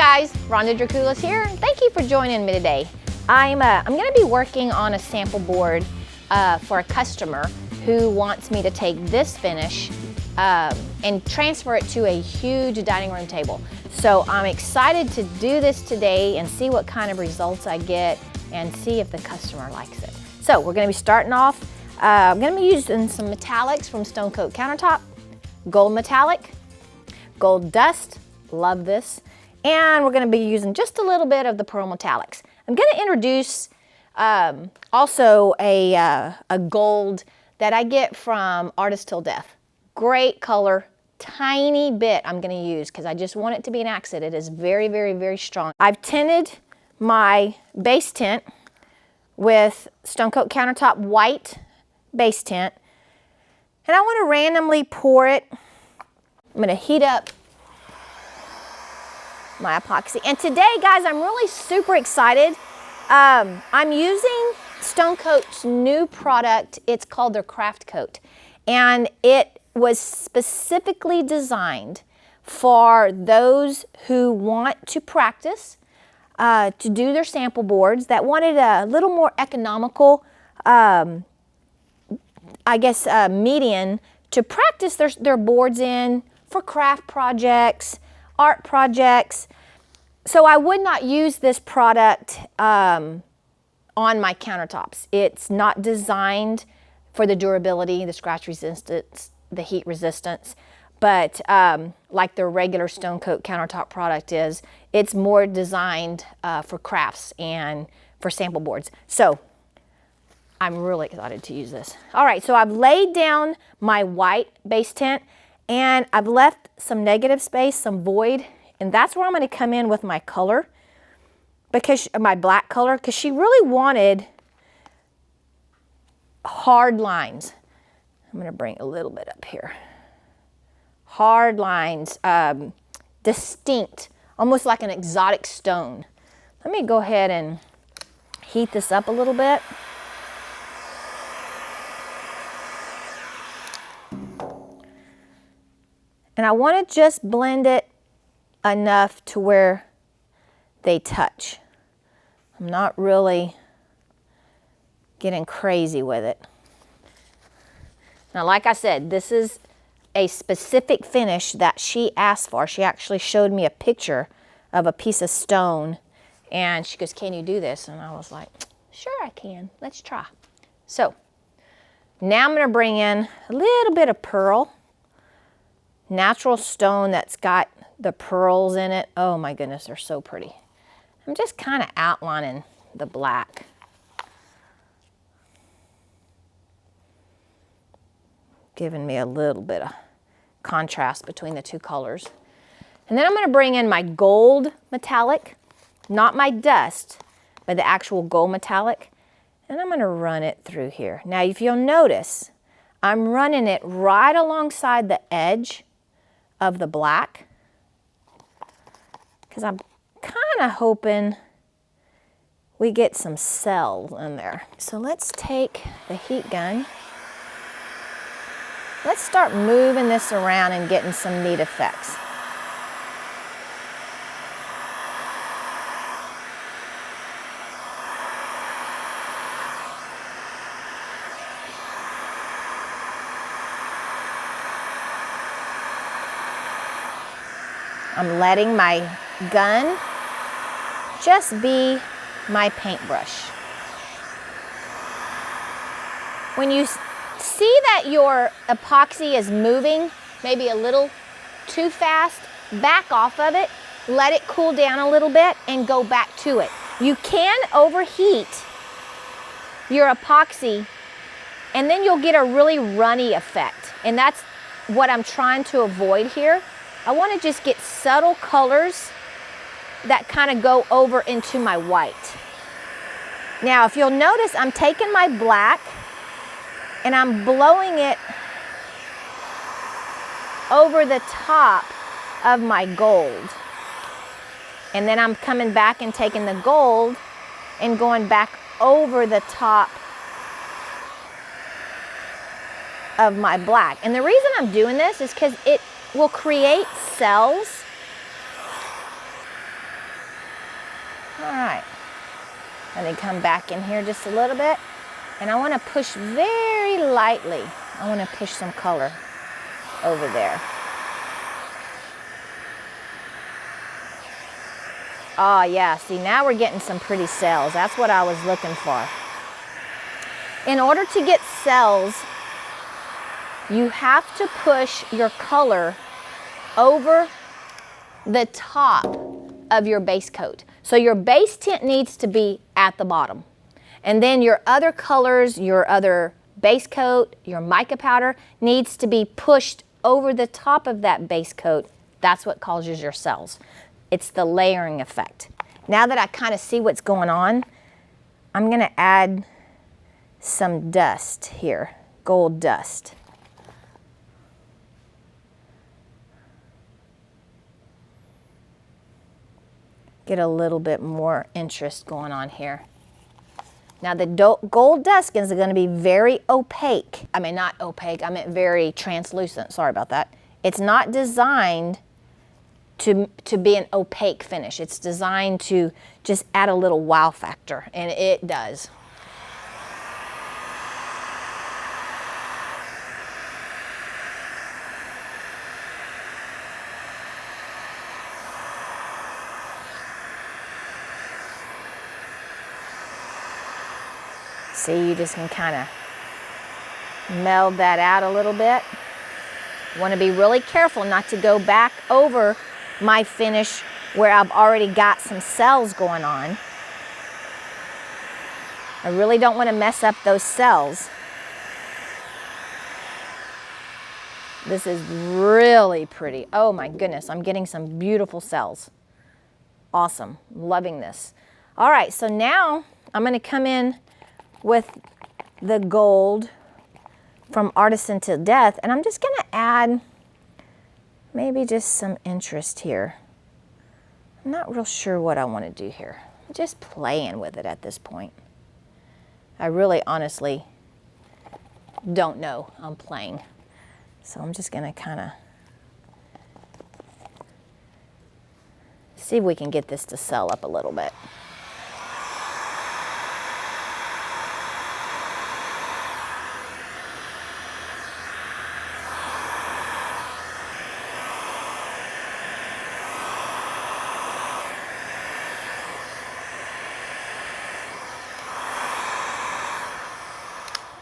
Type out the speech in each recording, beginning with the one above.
guys, Rhonda of here. Thank you for joining me today. I'm going to be working on a sample board for a customer who wants me to take this finish and transfer it to a huge dining room table. So I'm excited to do this today and see what kind of results I get and see if the customer likes it. So we're going to be starting off. I'm going to be using some metallics from StoneCoat Countertop, gold metallic, gold dust, love this, and we're going to be using just a little bit of the pearl metallics. I'm going to introduce also a gold that I get from Artist Till Death. Great color, tiny bit I'm going to use because I just want it to be an accent. It is very, very, very strong. I've tinted my base tint with StoneCoat Countertop white base tint, and I want to randomly pour it. I'm going to heat up my epoxy. And today, guys, I'm really super excited. I'm using StoneCoat's new product. It's called their Craft Coat. And it was specifically designed for those who want to practice, to do their sample boards, that wanted a little more economical, I guess, median to practice their boards in for craft projects, art projects. So I would not use this product on my countertops. It's not designed for the durability, the scratch resistance, the heat resistance, but like the regular StoneCoat countertop product is, it's more designed for crafts and for sample boards. So I'm really excited to use this. All right, so I've laid down my white base tint and I've left some negative space, some void, and that's where I'm going to come in with my color, because my black color, because she really wanted hard lines. I'm going to bring a little bit up here. Hard lines, distinct, almost like an exotic stone. Let me go ahead and heat this up a little bit. And I want to just blend it enough to where they touch. I'm not really getting crazy with it. Now, like I said, this is a specific finish that she asked for. She actually showed me a picture of a piece of stone and she goes, "Can you do this?" And I was like, "Sure I can, let's try." So now I'm going to bring in a little bit of pearl. Natural stone that's got the pearls in it. Oh my goodness, they're so pretty. I'm just kind of outlining the black. Giving me a little bit of contrast between the two colors. And then I'm going to bring in my gold metallic, not my dust, but the actual gold metallic. And I'm going to run it through here. Now, if you'll notice, I'm running it right alongside the edge of the black, because I'm kind of hoping we get some cells in there. So let's take the heat gun. Let's start moving this around and getting some neat effects. I'm letting my gun just be my paintbrush. When you see that your epoxy is moving maybe a little too fast, back off of it, let it cool down a little bit and go back to it. You can overheat your epoxy and then you'll get a really runny effect. And that's what I'm trying to avoid here. I want to just get subtle colors that kind of go over into my white. Now, if you'll notice, I'm taking my black and I'm blowing it over the top of my gold. And then I'm coming back and taking the gold and going back over the top of my black. And the reason I'm doing this is because it will create cells Let me come back in here just a little bit. And I want to push very lightly. I want to push some color over there. Oh yeah, see now we're getting some pretty cells. That's what I was looking for. In order to get cells, you have to push your color over the top of your base coat. So your base tint needs to be at the bottom. And then your other colors, your other base coat, your mica powder needs to be pushed over the top of that base coat. That's what causes your cells. It's the layering effect. Now that I kind of see what's going on, I'm gonna add some dust here, gold dust. Get a little bit more interest going on here. Now the gold dust is going to be very opaque. I mean, not opaque, I meant very translucent. Sorry about that. It's not designed to be an opaque finish. It's designed to just add a little wow factor, and it does. See, you just can kind of meld that out a little bit. Want to be really careful not to go back over my finish where I've already got some cells going on. I really don't want to mess up those cells. This is really pretty. Oh my goodness, I'm getting some beautiful cells. Awesome, loving this. All right, so now I'm going to come in with the gold from Artisan to Death, and I'm just going to add maybe just some interest here. I'm not real sure what I want to do here. I'm just playing with it at this point. I really honestly don't know. I'm playing. So I'm just going to kind of see if we can get this to sell up a little bit.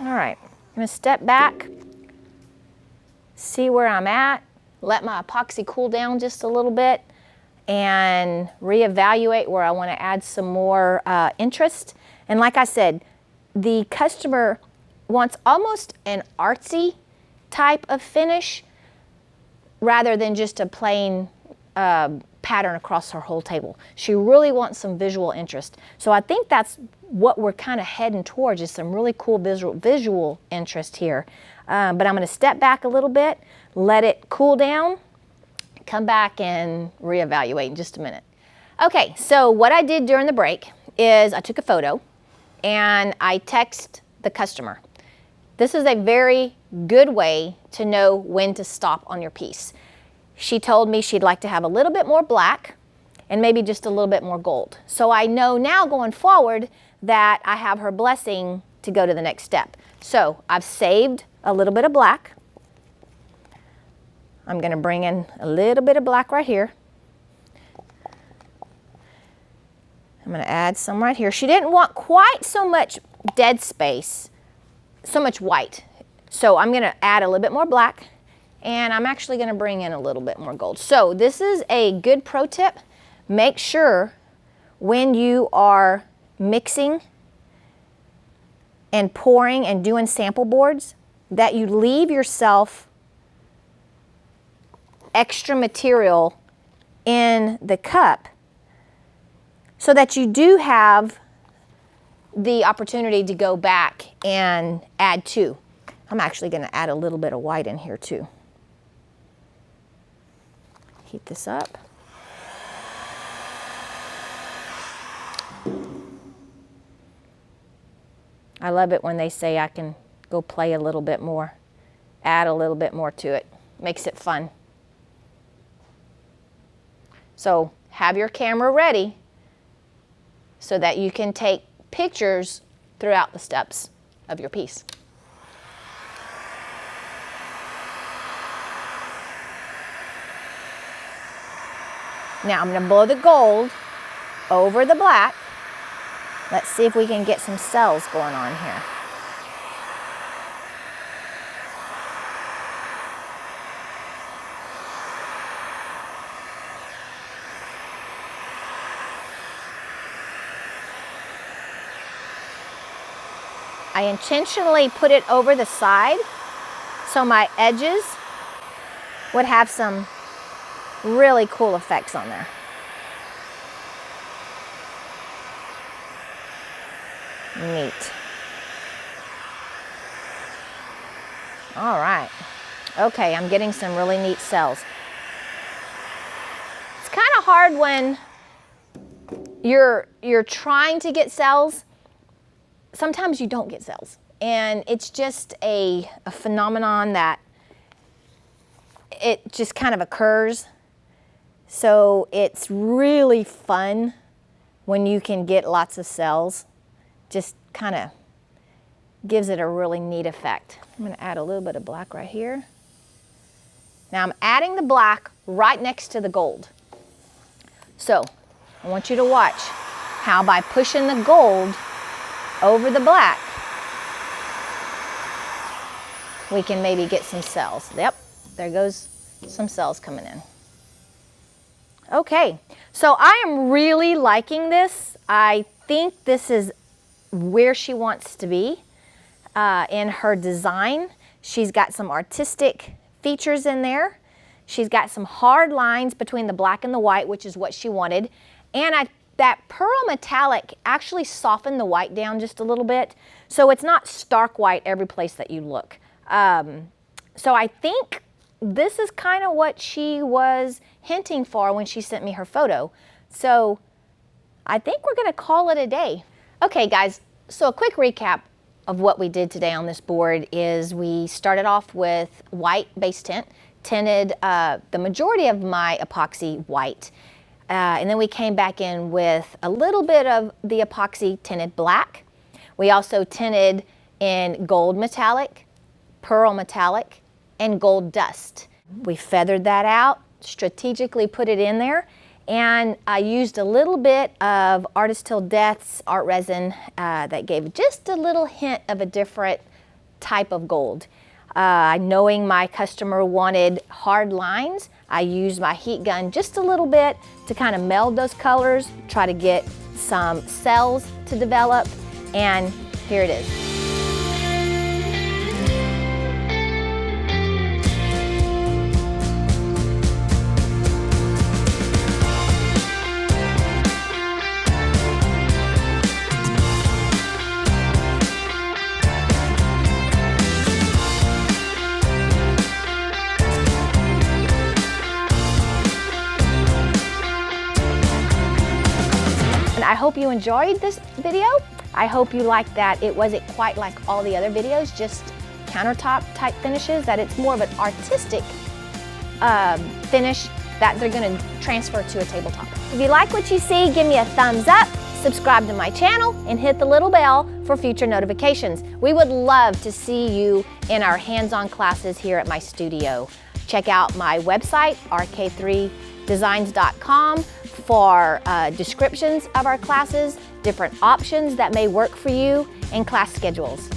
All right, I'm going to step back, see where I'm at, let my epoxy cool down just a little bit, and reevaluate where I want to add some more interest. And like I said, the customer wants almost an artsy type of finish rather than just a plain pattern across her whole table. She really wants some visual interest. So I think that's what we're kind of heading towards, is some really cool visual interest here. But I'm going to step back a little bit, let it cool down, come back and reevaluate in just a minute. Okay, so what I did during the break is I took a photo and I text the customer. This is a very good way to know when to stop on your piece. She told me she'd like to have a little bit more black and maybe just a little bit more gold. So I know now going forward that I have her blessing to go to the next step. So I've saved a little bit of black. I'm going to bring in a little bit of black right here. I'm going to add some right here. She didn't want quite so much dead space, so much white. So I'm going to add a little bit more black, and I'm actually going to bring in a little bit more gold. So this is a good pro tip. Make sure when you are mixing and pouring and doing sample boards that you leave yourself extra material in the cup so that you do have the opportunity to go back and add to. I'm actually going to add a little bit of white in here too. Heat this up. I love it when they say I can go play a little bit more, add a little bit more to it. Makes it fun. So have your camera ready so that you can take pictures throughout the steps of your piece. Now I'm going to blow the gold over the black. Let's see if we can get some cells going on here. I intentionally put it over the side so my edges would have some really cool effects on there. Neat. All right. Okay, I'm getting some really neat cells. It's kind of hard when you're trying to get cells. Sometimes you don't get cells, and it's just a phenomenon that it just kind of occurs. So it's really fun when you can get lots of cells. Just kind of gives it a really neat effect. I'm going to add a little bit of black right here. Now I'm adding the black right next to the gold. So I want you to watch how by pushing the gold over the black, we can maybe get some cells. Yep, there goes some cells coming in. Okay, so I am really liking this. I think this is where she wants to be in her design. She's got some artistic features in there. She's got some hard lines between the black and the white, which is what she wanted. And that pearl metallic actually softened the white down just a little bit, so it's not stark white every place that you look. So I think this is kind of what she was hinting for when she sent me her photo. So I think we're gonna call it a day. Okay guys, so a quick recap of what we did today on this board is we started off with white base tint, tinted the majority of my epoxy white. And then we came back in with a little bit of the epoxy tinted black. We also tinted in gold metallic, pearl metallic, and gold dust. We feathered that out, strategically put it in there, and I used a little bit of Artist Till Death's art resin that gave just a little hint of a different type of gold. Knowing my customer wanted hard lines, I used my heat gun just a little bit to kind of meld those colors, try to get some cells to develop, and here it is. I hope you enjoyed this video. I hope you liked that it wasn't quite like all the other videos, just countertop type finishes, that it's more of an artistic finish that they're gonna transfer to a tabletop. If you like what you see, give me a thumbs up, subscribe to my channel, and hit the little bell for future notifications. We would love to see you in our hands-on classes here at my studio. Check out my website, rk3designs.com, for descriptions of our classes, different options that may work for you, and class schedules.